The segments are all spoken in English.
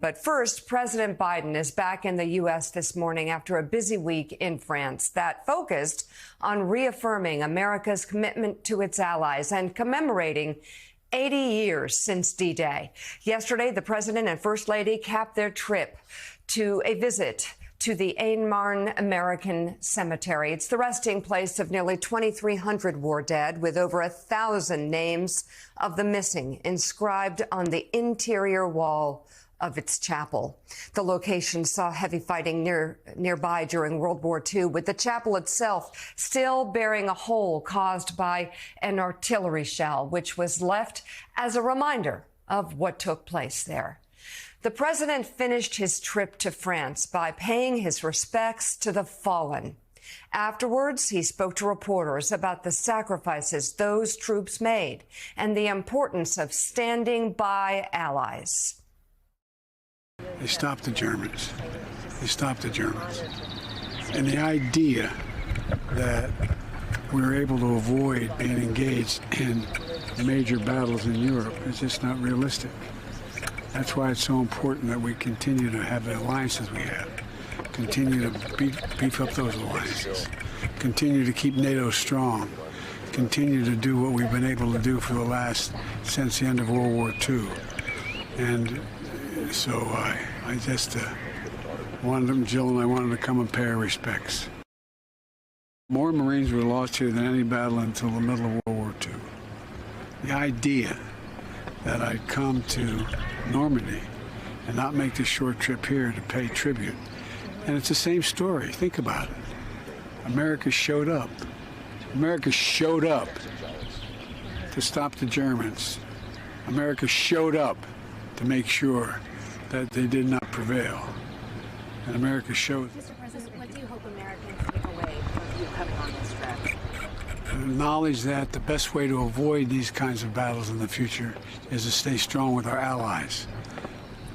But first, President Biden is back in the U.S. this morning after a busy week in France that focused on reaffirming America's commitment to its allies and commemorating 80 years since D-Day. Yesterday, the president and first lady capped their trip to a visit to the Aisne-Marne American Cemetery. It's the resting place of nearly 2,300 war dead, with over 1,000 names of the missing inscribed on the interior wall of its chapel. The location saw heavy fighting nearby during World War II, with the chapel itself still bearing a hole caused by an artillery shell, which was left as a reminder of what took place there. The president finished his trip to France by paying his respects to the fallen. Afterwards, he spoke to reporters about the sacrifices those troops made and the importance of standing by allies. They stopped the Germans. They stopped the Germans. And the idea that we were able to avoid being engaged in major battles in Europe is just not realistic. That's why it's so important that we continue to have the alliances we have, continue to beef up those alliances, continue to keep NATO strong, continue to do what we've been able to do for the last, since the end of World War II. And so I just wanted them, Jill and I wanted to come and pay our respects. More Marines were lost here than any battle until the middle of World War II. The idea that I'd come to Normandy and not make this short trip here to pay tribute. And it's the same story. Think about it. America showed up. America showed up to stop the Germans. America showed up to make sure that they did not prevail. And America showed. Mr. President, what do you hope Americans take away from you coming on this trip? The knowledge that the best way to avoid these kinds of battles in the future is to stay strong with our allies.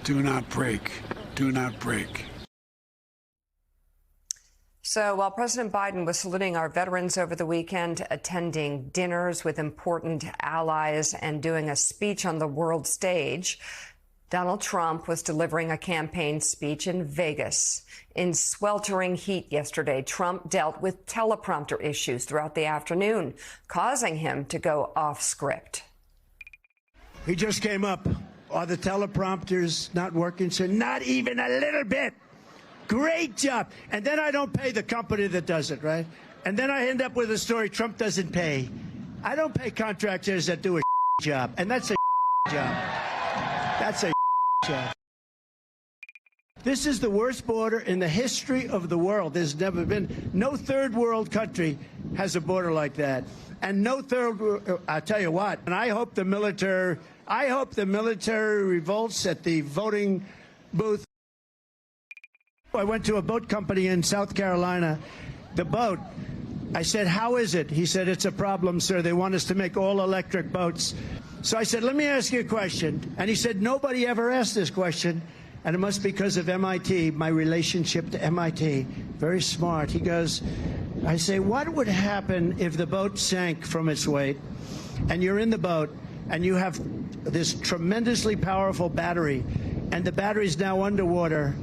Do not break. Do not break. So while President Biden was saluting our veterans over the weekend, attending dinners with important allies and doing a speech on the world stage, Donald Trump was delivering a campaign speech in Vegas. In sweltering heat yesterday, Trump dealt with teleprompter issues throughout the afternoon, causing him to go off script. He just came up. Are the teleprompters not working, sir? Not even a little bit. Great job. And then I don't pay the company that does it, right? And then I end up with a story Trump doesn't pay. I don't pay contractors that do a job. And that's a job. That's a job. This is the worst border in the history of the world. There's never been, no third world country has a border like that. And no third, I'll tell you what, and I hope the military revolts at the voting booth. I went to a boat company in South Carolina. The boat, I said, how is it? He said, it's a problem, sir. They want us to make all electric boats. So I said, let me ask you a question. And he said, nobody ever asked this question. And it must be because of MIT, my relationship to MIT. Very smart. He goes, I say, what would happen if the boat sank from its weight and you're in the boat and you have this tremendously powerful battery and the battery's now underwater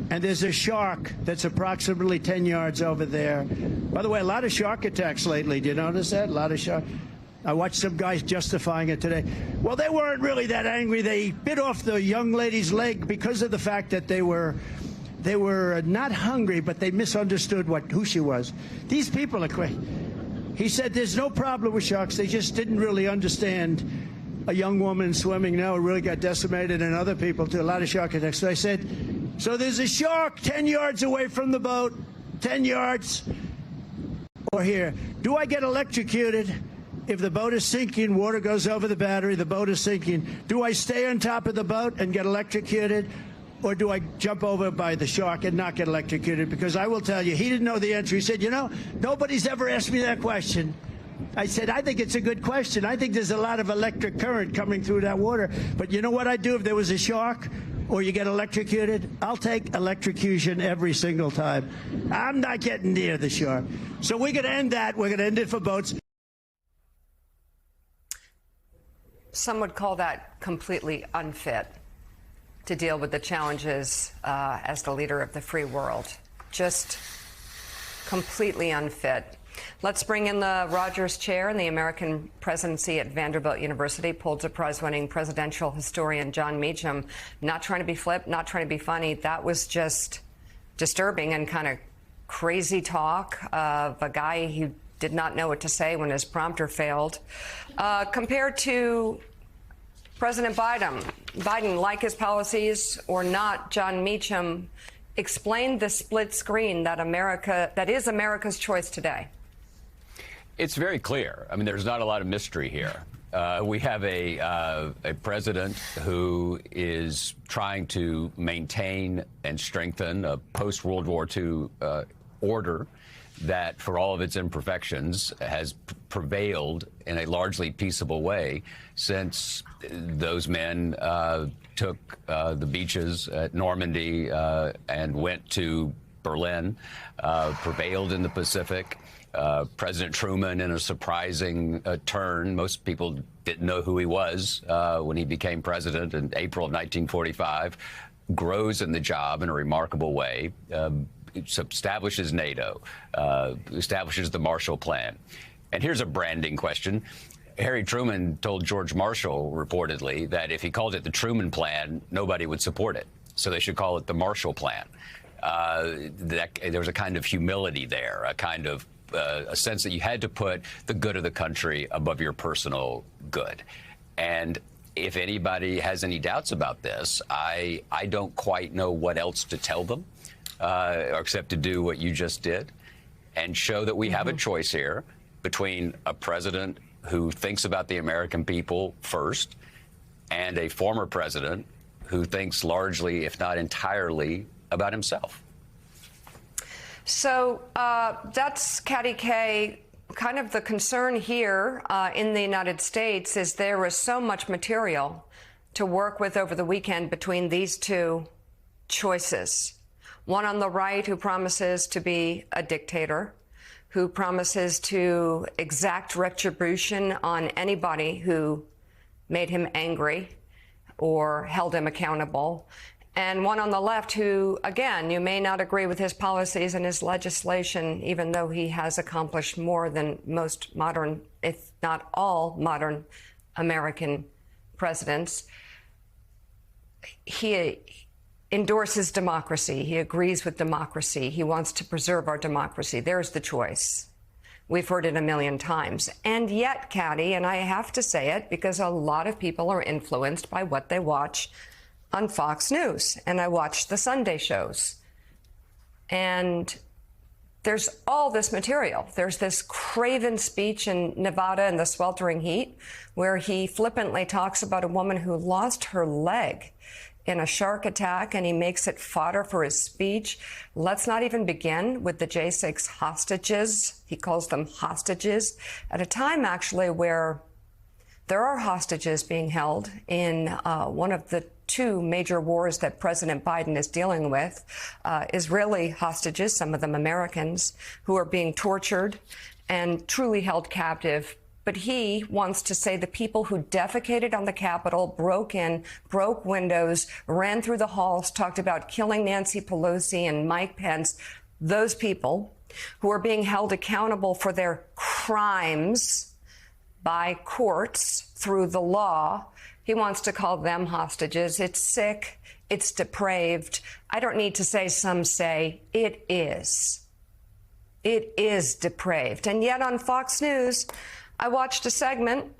and there's a shark that's approximately 10 yards over there. By the way, a lot of shark attacks lately. Do you notice that? A lot of shark. I watched some guys justifying it today. Well, they weren't really that angry. They bit off the young lady's leg because of the fact that they were not hungry, but they misunderstood who she was. These people are crazy. He said there's no problem with sharks. They just didn't really understand a young woman swimming now really got decimated, and other people too, a lot of shark attacks. So I said, so there's a shark 10 yards away from the boat, 10 yards, or here. Do I get electrocuted? If the boat is sinking, water goes over the battery, the boat is sinking. Do I stay on top of the boat and get electrocuted? Or do I jump over by the shark and not get electrocuted? Because I will tell you, he didn't know the answer. He said, you know, nobody's ever asked me that question. I said, I think it's a good question. I think there's a lot of electric current coming through that water. But you know what I'd do if there was a shark or you get electrocuted? I'll take electrocution every single time. I'm not getting near the shark. So we're going to end that. We're going to end it for boats. Some would call that completely unfit. to deal with the challenges as the leader of the free world. Just completely unfit. Let's bring in the Rogers Chair in the American presidency at Vanderbilt University, Pulitzer Prize-winning presidential historian Jon Meacham. Not trying to be flip, not trying to be funny. That was just disturbing and kind of crazy talk of a guy who did not know what to say when his prompter failed. Compared to President Biden, like his policies or not, Jon Meacham explained the split screen that is America's choice today. It's very clear. I mean, there's not a lot of mystery here. We have a president who is trying to maintain and strengthen a post-World War II order that, for all of its imperfections, has prevailed in a largely peaceable way since those men took the beaches at Normandy and went to Berlin, prevailed in the Pacific. President Truman, in a surprising turn, most people didn't know who he was when he became president in April of 1945, grows in the job in a remarkable way, establishes NATO, establishes the Marshall Plan. And here's a branding question. Harry Truman told George Marshall reportedly that if he called it the Truman Plan, nobody would support it. So they should call it the Marshall Plan. There was a kind of humility there, a kind of a sense that you had to put the good of the country above your personal good. And if anybody has any doubts about this, I don't quite know what else to tell them, except to do what you just did and show that we have a choice here between a president who thinks about the American people first and a former president who thinks largely, if not entirely, about himself. So that's, Katty Kay, kind of the concern here in the United States is there is so much material to work with over the weekend between these two choices. One on the right who promises to be a dictator, who promises to exact retribution on anybody who made him angry or held him accountable. And one on the left who, again, you may not agree with his policies and his legislation, even though he has accomplished more than most modern, if not all modern American presidents. He endorses democracy. He agrees with democracy. He wants to preserve our democracy. There's the choice. We've heard it a million times. And yet, Katty, and I have to say it because a lot of people are influenced by what they watch on Fox News, and I watch the Sunday shows. And there's all this material. There's this craven speech in Nevada in the sweltering heat where he flippantly talks about a woman who lost her leg in a shark attack, and he makes it fodder for his speech. Let's not even begin with the J6 hostages. He calls them hostages at a time, actually, where there are hostages being held in one of the two major wars that President Biden is dealing with, Israeli hostages, some of them Americans, who are being tortured and truly held captive. But he wants to say the people who defecated on the Capitol, broke in, broke windows, ran through the halls, talked about killing Nancy Pelosi and Mike Pence, those people who are being held accountable for their crimes by courts through the law, he wants to call them hostages. It's sick. It's depraved. I don't need to say, some say it is. It is depraved. And yet on Fox News, I watched a segment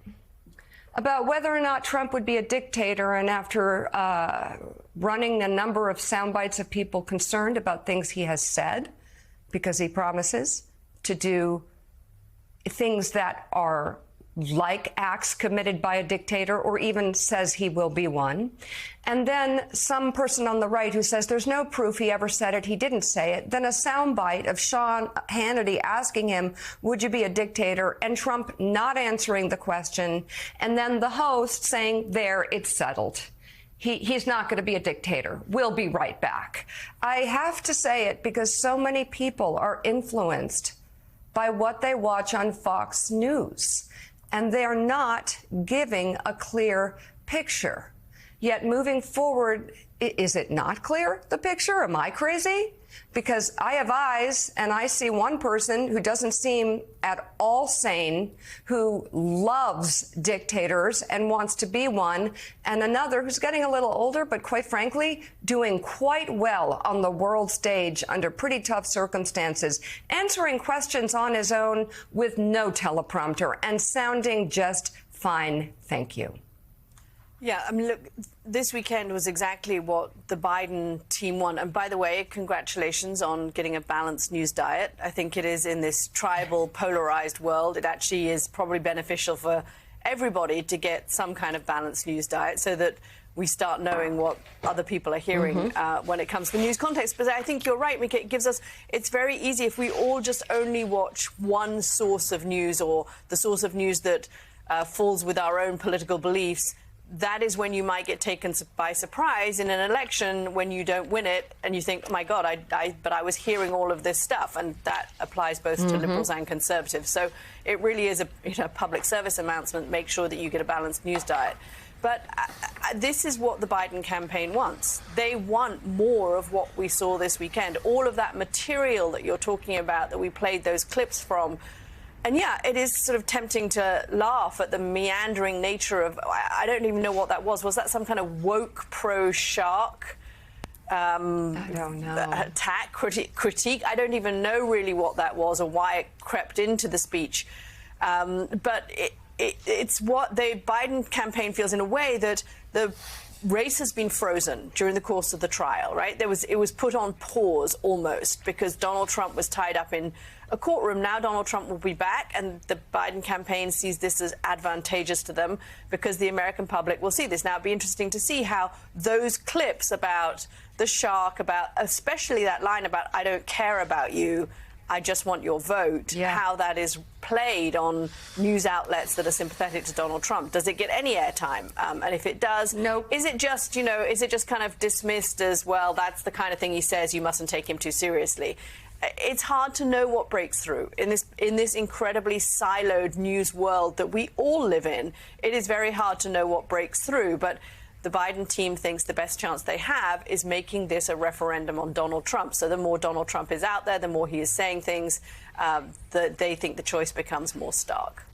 about whether or not Trump would be a dictator. And after running a number of sound bites of people concerned about things he has said, because he promises to do things that are like acts committed by a dictator, or even says he will be one. And then some person on the right who says there's no proof he ever said it, he didn't say it. Then a soundbite of Sean Hannity asking him, would you be a dictator? And Trump not answering the question. And then the host saying, there, it's settled. He's not going to be a dictator. We'll be right back. I have to say it because so many people are influenced by what they watch on Fox News. And they're not giving a clear picture. Yet moving forward Is it not clear, the picture? Am I crazy? Because I have eyes and I see one person who doesn't seem at all sane, who loves dictators and wants to be one, and another who's getting a little older, but quite frankly, doing quite well on the world stage under pretty tough circumstances, answering questions on his own with no teleprompter and sounding just fine. Thank you. Yeah, I mean, look, this weekend was exactly what the Biden team want. And by the way, congratulations on getting a balanced news diet. I think it is, in this tribal, polarized world, it actually is probably beneficial for everybody to get some kind of balanced news diet so that we start knowing what other people are hearing when it comes to the news context. But I think you're right, Mika. It gives us, it's very easy if we all just only watch one source of news, or the source of news that falls with our own political beliefs. That is when you might get taken by surprise in an election when you don't win it, and you think, oh my God, but I was hearing all of this stuff, and that applies both to liberals and conservatives. So it really is a public service announcement. Make sure that you get a balanced news diet. But this is what the Biden campaign wants. They want more of what we saw this weekend. All of that material that you're talking about, that we played those clips from. And yeah, it is sort of tempting to laugh at the meandering nature of, I don't even know what that was. Was that some kind of woke pro-shark I don't know. Attack, critique? I don't even know really what that was or why it crept into the speech. But it's what the Biden campaign feels, in a way, that the race has been frozen during the course of the trial, right? It was put on pause almost because Donald Trump was tied up in a courtroom. Now Donald Trump will be back, and the Biden campaign sees this as advantageous to them because the American public will see this. Now, it'd be interesting to see how those clips about the shark, about especially that line about "I don't care about you, I just want your vote," how that is played on news outlets that are sympathetic to Donald Trump. Does it get any airtime? And if it does, nope. Is it just kind of dismissed as, well, that's the kind of thing he says, you mustn't take him too seriously? It's hard to know what breaks through in this incredibly siloed news world that we all live in. It is very hard to know what breaks through, but the Biden team thinks the best chance they have is making this a referendum on Donald Trump. So the more Donald Trump is out there, the more he is saying things, that they think the choice becomes more stark.